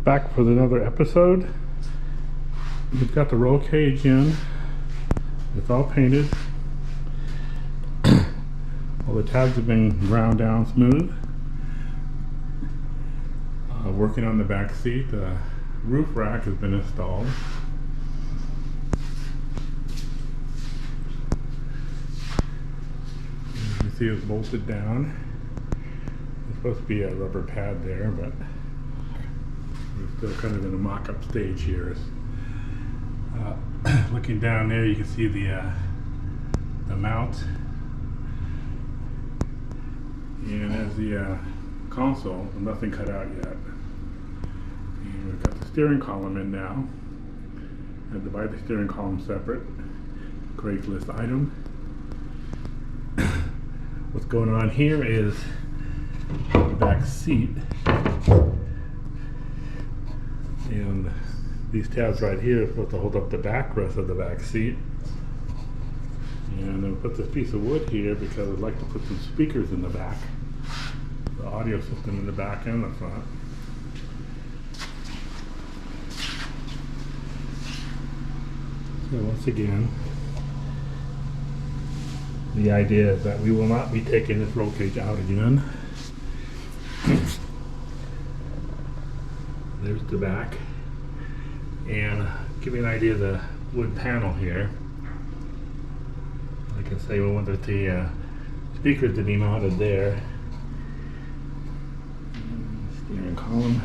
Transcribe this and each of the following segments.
Back for another episode. We've got the roll cage in. It's all painted. All the tabs have been ground down smooth. Working on the back seat. The roof rack has been installed. You can see it's bolted down. There's supposed to be a rubber pad there, but we're still kind of in a mock-up stage here. Looking down there, you can see the mount, and as the console, nothing cut out yet. And we've got the steering column in now. I had to buy the steering column separate. Craigslist item. What's going on here is the back seat, and these tabs right here are supposed to hold up the backrest of the back seat. And then put this piece of wood here because I'd like to put some speakers in the back. The audio system in the back and the front. So once again, the idea is that we will not be taking this roll cage out again. There's the back. And give you an idea of the wood panel here. Like I say, we wanted the speakers to be mounted there. Steering column.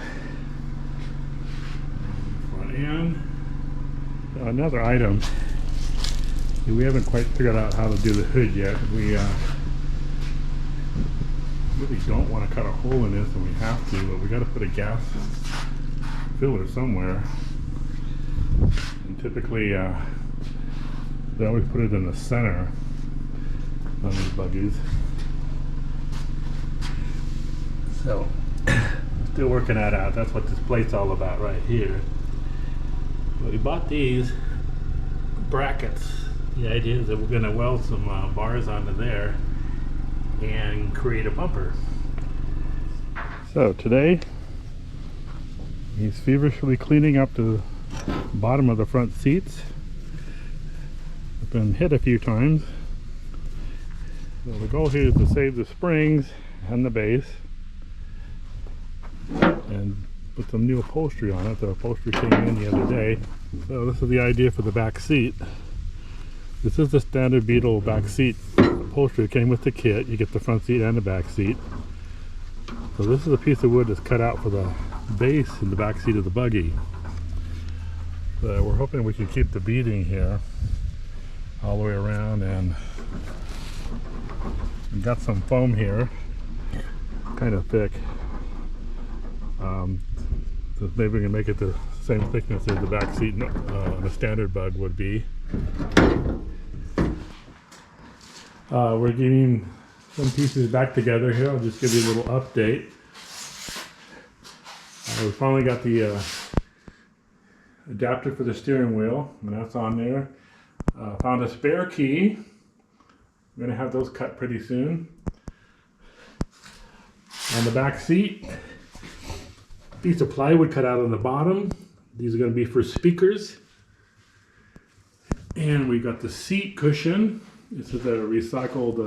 Front end. Another item. We haven't quite figured out how to do the hood yet. We really don't want to cut a hole in this, and we have to, but we got to put a gas filler somewhere. And typically, they always put it in the center on these buggies. So, still working that out. That's what this plate's all about right here. But we bought these brackets. The idea is that we're going to weld some bars onto there and create a bumper. So today, he's feverishly cleaning up the bottom of the front seats. It's been hit a few times. So the goal here is to save the springs and the base and put some new upholstery on it. The upholstery came in the other day. So this is the idea for the back seat. This is the standard Beetle back seat upholstery. It came with the kit. You get the front seat and the back seat. So this is a piece of wood that's cut out for the base in the back seat of the buggy. So we're hoping we can keep the beading here all the way around, and we've got some foam here, kind of thick. So maybe we can make it the same thickness as the back seat the standard bug would be. We're getting some pieces back together here. I'll just give you a little update. We finally got the adapter for the steering wheel, and that's on there. Found a spare key. I'm going to have those cut pretty soon. On the back seat, piece of plywood cut out on the bottom. These are going to be for speakers. And we got the seat cushion. This is a recycled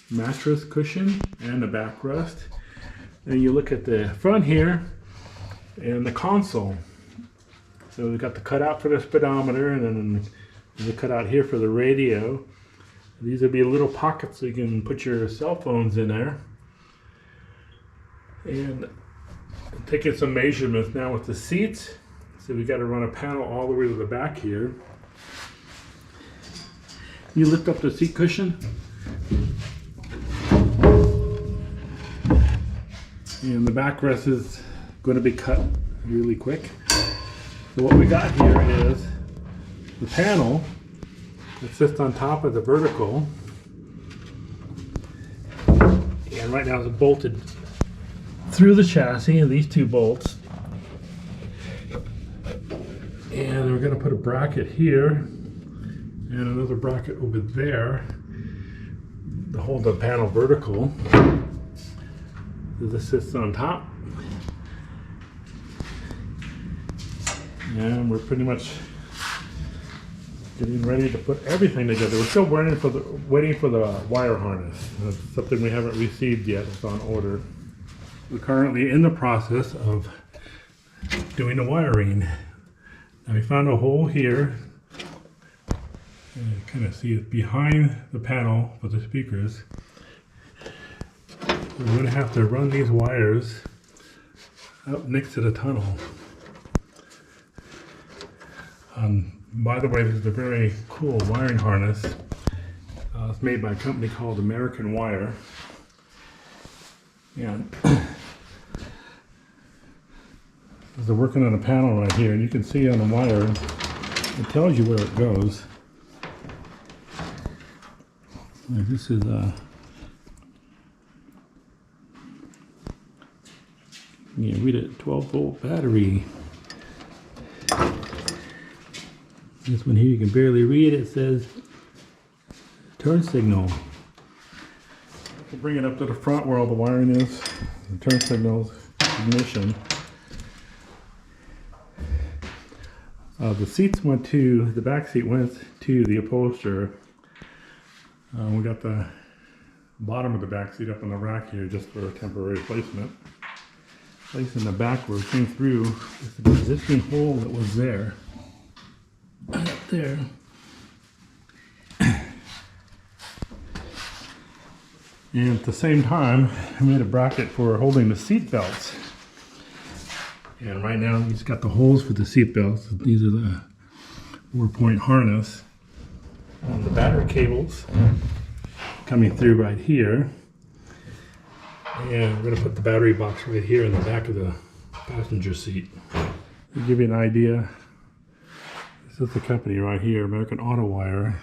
mattress cushion and the backrest. And you look at the front here and the console. So we've got the cutout for the speedometer, and then the cutout here for the radio. These would be little pockets so you can put your cell phones in there. And taking some measurements now with the seats. So we got to run a panel all the way to the back here. You lift up the seat cushion, and the backrest is going to be cut really quick. So what we got here is the panel that sits on top of the vertical, and right now it's bolted through the chassis, and these two bolts. And we're going to put a bracket here and another bracket over there to hold the panel vertical. This sits on top. And we're pretty much getting ready to put everything together. We're still waiting for the wire harness. That's something we haven't received yet. It's on order. We're currently in the process of doing the wiring. Now we found a hole here. And you kind of see it behind the panel for the speakers. We're going to have to run these wires up next to the tunnel. By the way, this is a very cool wiring harness. It's made by a company called American Wire. And they're working on a panel right here, and you can see on the wire, it tells you where it goes. And this is you can read it, 12-volt battery. This one here you can barely read. It says turn signal. We'll bring it up to the front where all the wiring is. The turn signals, ignition. The seats went to, the back seat went to the upholsterer. We got the bottom of the back seat up on the rack here just for a temporary placement. Place in the back where it came through is the existing hole that was there. Right up there. And at the same time, I made a bracket for holding the seat belts. And right now, we just got the holes for the seat belts. These are the 4-point harness. And the battery cables coming through right here. And we're going to put the battery box right here in the back of the passenger seat. To give you an idea, this is the company right here, American Auto Wire.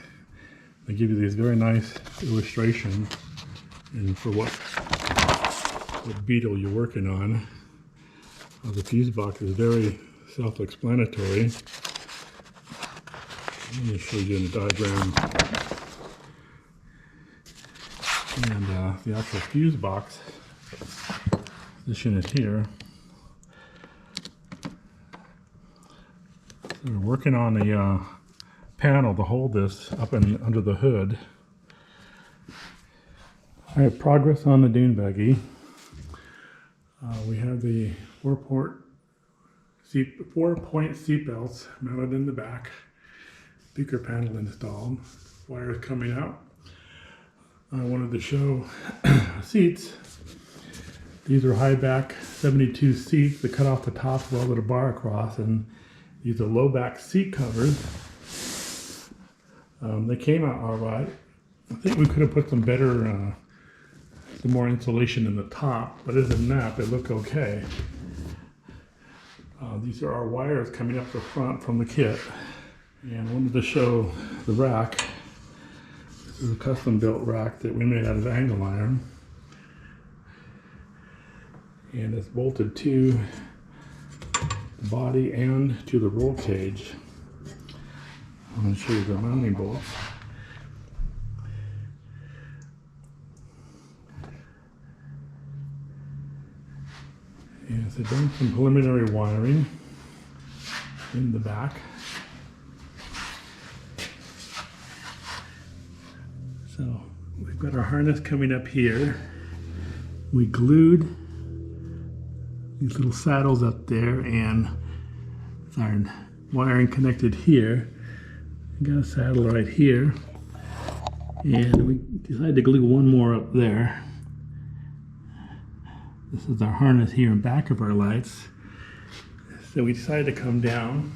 They give you these very nice illustrations and for what beetle you're working on. The fuse box is very self-explanatory. Let me show you in the diagram. And the actual fuse box position is here. So we're working on the panel to hold this up and under the hood. All right, progress on the dune buggy. We have the 4-point seat belts mounted in the back. Speaker panel installed. Wires coming out. I wanted to show seats. These are high back 72 seats that cut off the top, welded a bar across, and these are low back seat covers. They came out all right. I think we could have put some better, some more insulation in the top, but other than that, they look okay. These are our wires coming up the front from the kit. And I wanted to show the rack. This is a custom built rack that we made out of angle iron. And it's bolted to the body and to the roll cage. I'm going to show you the mounting bolts. And so done some preliminary wiring in the back. So we've got our harness coming up here. We glued these little saddles up there, and with our wiring connected here. We got a saddle right here, and we decided to glue one more up there. This is our harness here in back of our lights. So we decided to come down.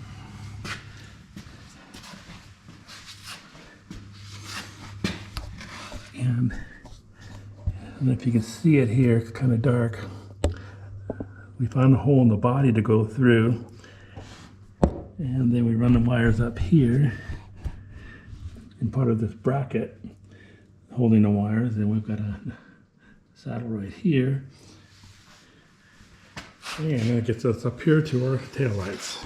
And I don't know if you can see it here, it's kind of dark. We found a hole in the body to go through. And then we run the wires up here in part of this bracket holding the wires. And we've got a saddle right here. And that gets us up here to our taillights.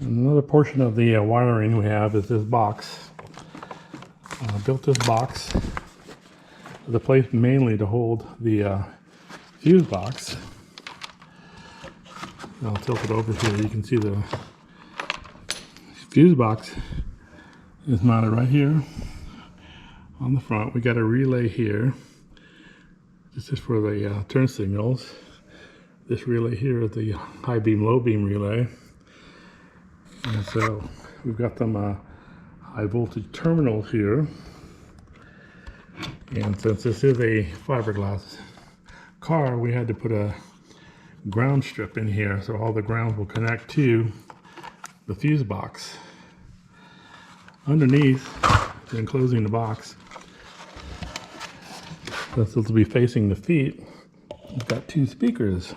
Another portion of the wiring we have is this box. Built this box as a place mainly to hold the fuse box. I'll tilt it over here. You can see the fuse box is mounted right here on the front. We got a relay here. This is for the turn signals. This relay here is the high beam, low beam relay. And so we've got them high voltage terminals here. And since this is a fiberglass car, we had to put a ground strip in here so all the ground will connect to the fuse box. Underneath, enclosing the box, this will be facing the feet. We've got two speakers.